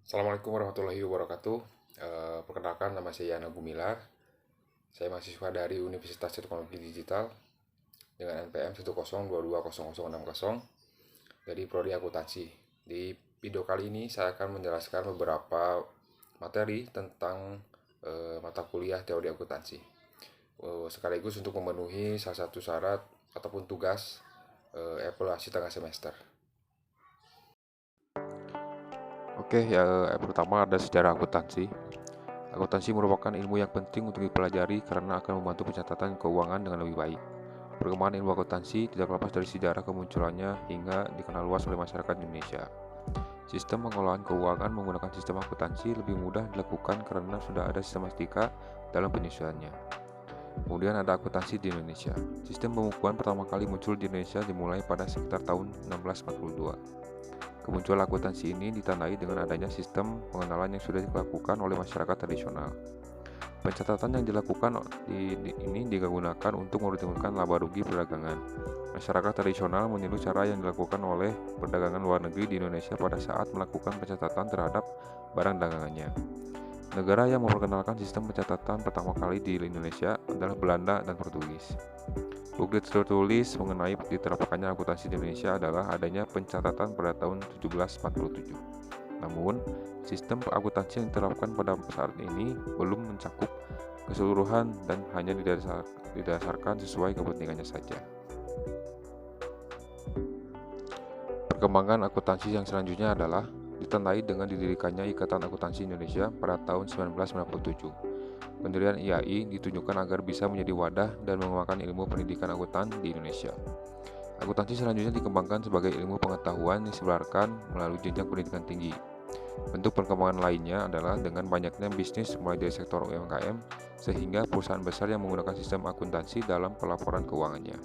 Assalamualaikum warahmatullahi wabarakatuh. Perkenalkan, nama saya Yana Gumilar. Saya mahasiswa dari Universitas Teknologi Digital dengan NPM 102206060 dari Prodi Akuntansi. Di video kali ini saya akan menjelaskan beberapa materi tentang mata kuliah teori akuntansi. Sekaligus untuk memenuhi salah satu syarat ataupun tugas evaluasi tengah semester. Oke, yang pertama ada sejarah akuntansi. Akuntansi merupakan ilmu yang penting untuk dipelajari karena akan membantu pencatatan keuangan dengan lebih baik. Perkembangan ilmu akuntansi tidak lepas dari sejarah kemunculannya hingga dikenal luas oleh masyarakat Indonesia. Sistem pengelolaan keuangan menggunakan sistem akuntansi lebih mudah dilakukan karena sudah ada sistematika dalam penyusunannya. Kemudian ada akuntansi di Indonesia. Sistem pembukuan pertama kali muncul di Indonesia dimulai pada sekitar tahun 1642. Kemunculan akuntansi ini ditandai dengan adanya sistem pengenalan yang sudah dilakukan oleh masyarakat tradisional. Pencatatan yang dilakukan ini digunakan untuk memperhitungkan laba rugi perdagangan. Masyarakat tradisional meniru cara yang dilakukan oleh perdagangan luar negeri di Indonesia pada saat melakukan pencatatan terhadap barang dagangannya. Negara yang memperkenalkan sistem pencatatan pertama kali di Indonesia adalah Belanda dan Portugis. Bukti tertulis mengenai diterapkannya akuntansi di Indonesia adalah adanya pencatatan pada tahun 1747. Namun, sistem akuntansi yang diterapkan pada saat ini belum mencakup keseluruhan dan hanya didasarkan sesuai kepentingannya saja. Perkembangan akuntansi yang selanjutnya adalah ditandai dengan didirikannya Ikatan Akuntansi Indonesia pada tahun 1997. Pendirian IAI ditunjukkan agar bisa menjadi wadah dan mengembangkan ilmu pendidikan akuntan di Indonesia. Akuntansi selanjutnya dikembangkan sebagai ilmu pengetahuan yang disebarkan melalui jenjang pendidikan tinggi. Bentuk perkembangan lainnya adalah dengan banyaknya bisnis mulai dari sektor UMKM sehingga perusahaan besar yang menggunakan sistem akuntansi dalam pelaporan keuangannya.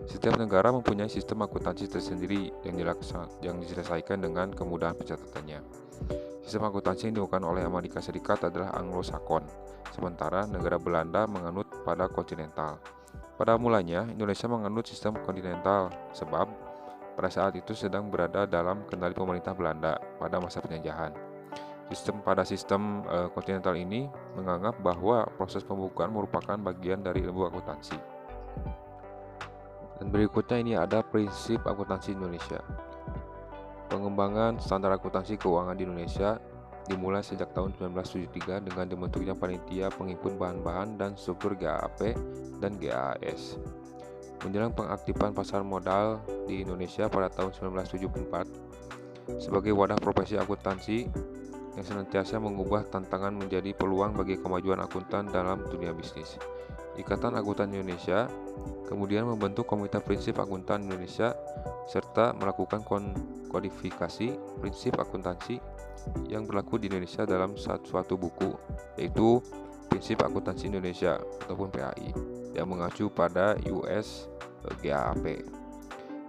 Setiap negara mempunyai sistem akuntansi tersendiri yang diselesaikan dengan kemudahan pencatatannya. Sistem akuntansi yang digunakan oleh Amerika Serikat adalah Anglo-Saxon, sementara negara Belanda menganut pada kontinental. Pada mulanya, Indonesia menganut sistem kontinental sebab pada saat itu sedang berada dalam kendali pemerintah Belanda pada masa penjajahan. Sistem kontinental ini menganggap bahwa proses pembukuan merupakan bagian dari ilmu akuntansi. Dan berikutnya ini ada prinsip akuntansi Indonesia. Pengembangan standar akuntansi keuangan di Indonesia dimulai sejak tahun 1973 dengan dibentuknya panitia penghimpun bahan-bahan dan struktur GAAP dan GAAS. Menjelang pengaktifan pasar modal di Indonesia pada tahun 1974 sebagai wadah profesi akuntansi yang senantiasa mengubah tantangan menjadi peluang bagi kemajuan akuntan dalam dunia bisnis. Ikatan Akuntan Indonesia kemudian membentuk Komite Prinsip Akuntan Indonesia serta melakukan kodifikasi prinsip akuntansi yang berlaku di Indonesia dalam suatu buku, yaitu Prinsip Akuntansi Indonesia ataupun PAI yang mengacu pada US GAAP.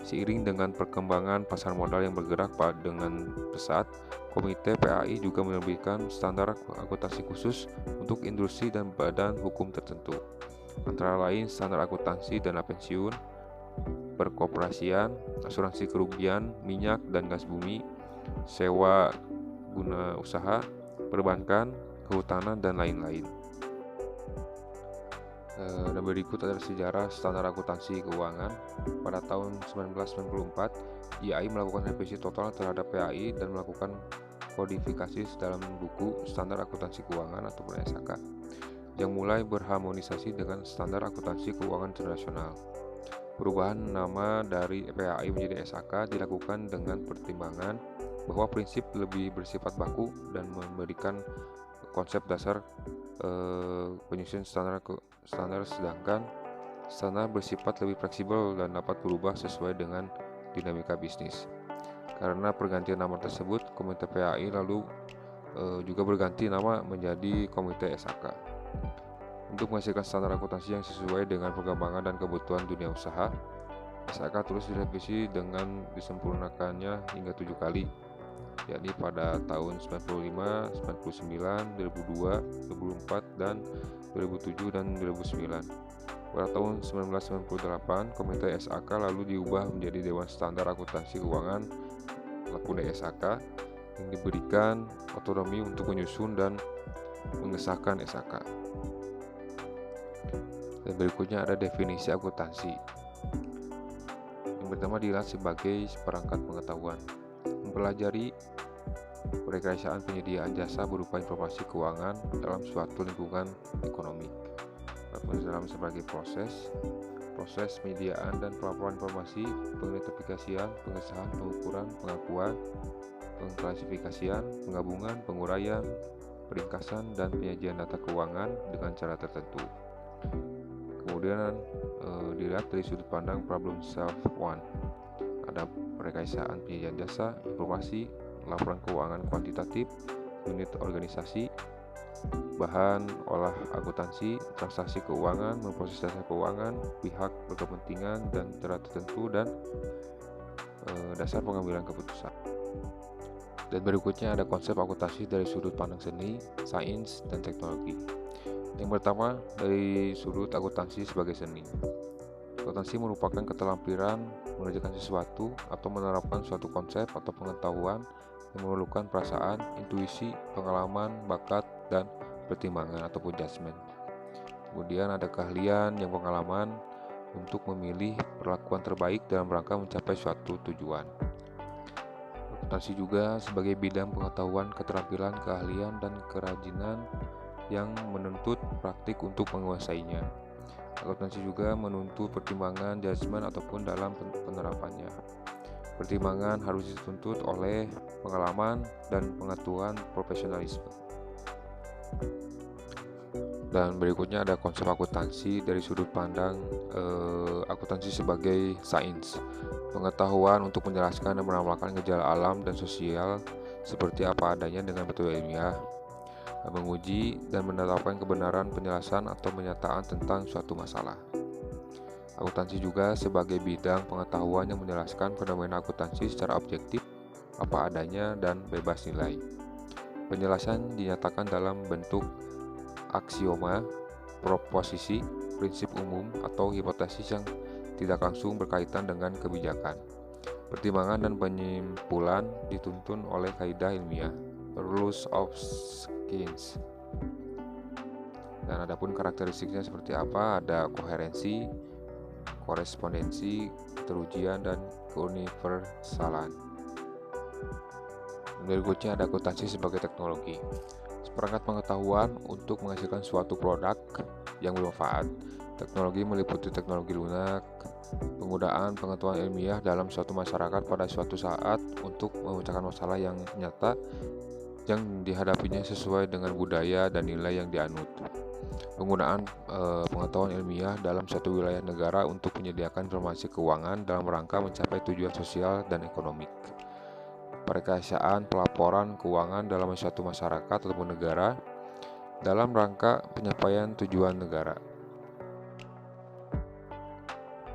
Seiring dengan perkembangan pasar modal yang bergerak dengan pesat, Komite PAI juga menerbitkan standar akuntansi khusus untuk industri dan badan hukum tertentu, antara lain standar akuntansi dana pensiun, perkoperasian, asuransi kerugian, minyak dan gas bumi, sewa guna usaha, perbankan, kehutanan, dan lain-lain. Dan berikut adalah sejarah standar akuntansi keuangan. Pada tahun 1994, IAI melakukan revisi total terhadap PAI dan melakukan kodifikasi dalam buku Standar Akuntansi Keuangan atau SAK yang mulai berharmonisasi dengan standar akuntansi keuangan internasional. Perubahan nama dari PAI menjadi SAK dilakukan dengan pertimbangan bahwa prinsip lebih bersifat baku dan memberikan konsep dasar penyusunan standar sedangkan standar bersifat lebih fleksibel dan dapat berubah sesuai dengan dinamika bisnis. Karena pergantian nama tersebut, Komite PAI lalu juga berganti nama menjadi Komite SAK. Untuk menghasilkan standar akuntansi yang sesuai dengan perkembangan dan kebutuhan dunia usaha, SAK terus direvisi dengan disempurnakannya hingga 7 kali, yakni pada tahun 95, 99, 2002, 2004, dan 2007 dan 2009. Pada tahun 1998, Komite SAK lalu diubah menjadi Dewan Standar Akuntansi Keuangan atau DSAK yang diberikan otonomi untuk menyusun dan mengesahkan SAK. Dan berikutnya ada definisi akuntansi. Yang pertama dilihat sebagai seperangkat pengetahuan, mempelajari perekayasaan penyediaan jasa berupa informasi keuangan dalam suatu lingkungan ekonomi. Dalam sebagai proses penyediaan dan pelaporan informasi, pengidentifikasian, pengesahan, pengukuran, pengakuan, pengklasifikasian, penggabungan, penguraian, peringkasan, dan penyajian data keuangan dengan cara tertentu. Kemudian dilihat dari sudut pandang problem solve one. Ada perekayasaan penyediaan jasa, informasi, laporan keuangan kuantitatif, unit organisasi, bahan olah akuntansi, transaksi keuangan, memproses data keuangan, pihak berkepentingan dan cara tertentu, dan dasar pengambilan keputusan. Dan berikutnya ada konsep akuntansi dari sudut pandang seni, sains, dan teknologi. Yang pertama dari sudut akuntansi sebagai seni. Akuntansi merupakan keterampilan mengerjakan sesuatu atau menerapkan suatu konsep atau pengetahuan yang memerlukan perasaan, intuisi, pengalaman, bakat, dan pertimbangan ataupun judgement. Kemudian ada keahlian yang pengalaman untuk memilih perlakuan terbaik dalam rangka mencapai suatu tujuan. Akuntansi juga sebagai bidang pengetahuan, keterampilan, keahlian, dan kerajinan yang menuntut praktik untuk menguasainya. Akuntansi juga menuntut pertimbangan, judgement, ataupun dalam penerapannya. Pertimbangan harus dituntut oleh pengalaman dan pengetahuan profesionalisme. Dan berikutnya ada konsep akuntansi dari sudut pandang akuntansi sebagai sains, pengetahuan untuk menjelaskan dan menamakan gejala alam dan sosial seperti apa adanya dengan metode ilmiah, menguji dan menetapkan kebenaran penjelasan atau pernyataan tentang suatu masalah. Akuntansi juga sebagai bidang pengetahuan yang menjelaskan fenomena akuntansi secara objektif, apa adanya, dan bebas nilai. Penjelasan dinyatakan dalam bentuk aksioma, proposisi, prinsip umum, atau hipotesis yang tidak langsung berkaitan dengan kebijakan. Pertimbangan dan penyimpulan dituntun oleh kaidah ilmiah, rules of science. Dan adapun karakteristiknya seperti apa? Ada koherensi, korespondensi, keterujian, dan keuniversalan. Berikutnya ada akuntansi sebagai teknologi, seperangkat pengetahuan untuk menghasilkan suatu produk yang bermanfaat. Teknologi meliputi teknologi lunak, penggunaan pengetahuan ilmiah dalam suatu masyarakat pada suatu saat untuk memecahkan masalah yang nyata yang dihadapinya sesuai dengan budaya dan nilai yang dianut. Penggunaan pengetahuan ilmiah dalam suatu wilayah negara untuk menyediakan informasi keuangan dalam rangka mencapai tujuan sosial dan ekonomik. Perekayasaan pelaporan keuangan dalam suatu masyarakat ataupun negara dalam rangka penyampaian tujuan negara.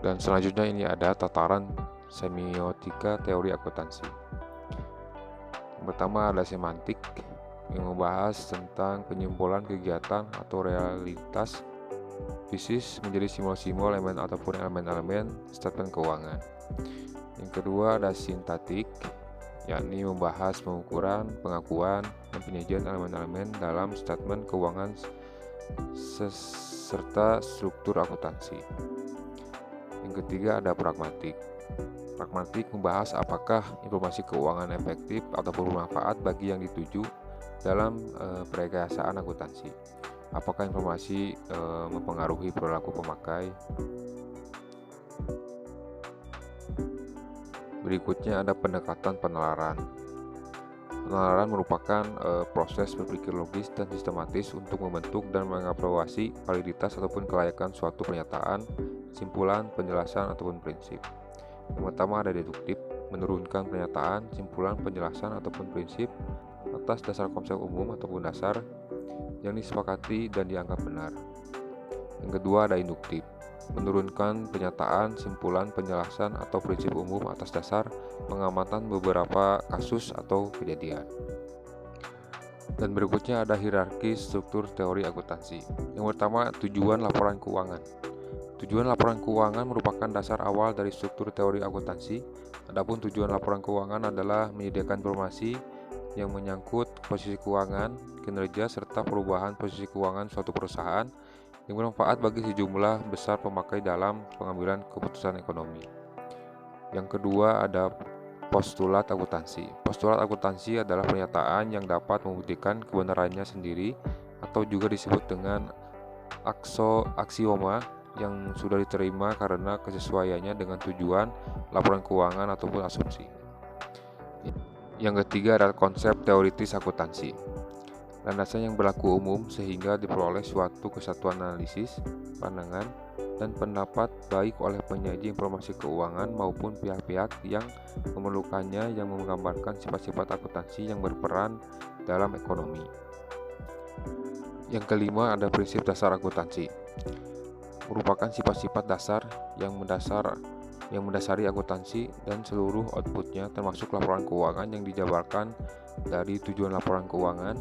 Dan selanjutnya ini ada tataran semiotika teori akuntansi. Yang pertama ada semantik yang membahas tentang penyimpulan kegiatan atau realitas fisis menjadi simbol-simbol elemen ataupun elemen-elemen statement keuangan. Yang kedua ada sintaktik, yakni membahas pengukuran, pengakuan, dan penyajian elemen-elemen dalam statement keuangan serta struktur akuntansi. Yang ketiga ada pragmatik. Pragmatik membahas apakah informasi keuangan efektif ataupun bermanfaat bagi yang dituju dalam perekayasaan akuntansi. Apakah informasi mempengaruhi perilaku pemakai? Berikutnya ada pendekatan penalaran. Penalaran merupakan proses berpikir logis dan sistematis untuk membentuk dan mengevaluasi validitas ataupun kelayakan suatu pernyataan, simpulan, penjelasan, ataupun prinsip. Yang pertama ada deduktif, menurunkan pernyataan, simpulan, penjelasan, ataupun prinsip atas dasar konsep umum ataupun dasar yang disepakati dan dianggap benar. Yang kedua ada induktif, menurunkan pernyataan, simpulan, penjelasan, atau prinsip umum atas dasar pengamatan beberapa kasus atau kejadian. Dan berikutnya ada hierarki struktur teori akuntansi. Yang pertama, tujuan laporan keuangan. Tujuan laporan keuangan merupakan dasar awal dari struktur teori akuntansi. Adapun tujuan laporan keuangan adalah menyediakan informasi yang menyangkut posisi keuangan, kinerja, serta perubahan posisi keuangan suatu perusahaan yang bermanfaat bagi sejumlah besar pemakai dalam pengambilan keputusan ekonomi. Yang kedua ada postulat akuntansi. Postulat akuntansi adalah pernyataan yang dapat membuktikan kebenarannya sendiri atau juga disebut dengan aksioma yang sudah diterima karena kesesuaiannya dengan tujuan laporan keuangan ataupun asumsi. Yang ketiga adalah konsep teoritis akuntansi. Landasan yang berlaku umum sehingga diperoleh suatu kesatuan analisis, pandangan, dan pendapat baik oleh penyaji informasi keuangan maupun pihak-pihak yang memerlukannya yang menggambarkan sifat-sifat akuntansi yang berperan dalam ekonomi. Yang kelima ada prinsip dasar akuntansi. Merupakan sifat-sifat dasar yang mendasari akuntansi dan seluruh outputnya termasuk laporan keuangan yang dijabarkan dari tujuan laporan keuangan,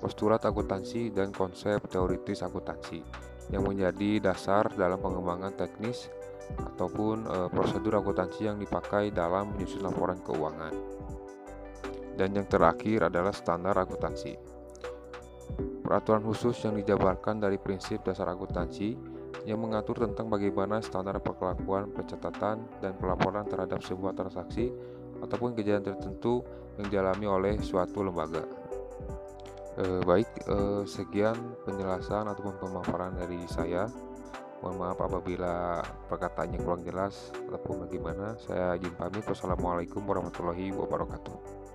postulat akuntansi, dan konsep teoritis akuntansi yang menjadi dasar dalam pengembangan teknis ataupun prosedur akuntansi yang dipakai dalam menyusun laporan keuangan. Dan yang terakhir adalah standar akuntansi. Peraturan khusus yang dijabarkan dari prinsip dasar akuntansi yang mengatur tentang bagaimana standar perlakuan pencatatan dan pelaporan terhadap sebuah transaksi ataupun kejadian tertentu yang dialami oleh suatu lembaga. Sekian penjelasan ataupun pemaparan dari saya. Mohon maaf apabila perkataannya kurang jelas ataupun bagaimana. Saya izin pamit. Wassalamualaikum warahmatullahi wabarakatuh.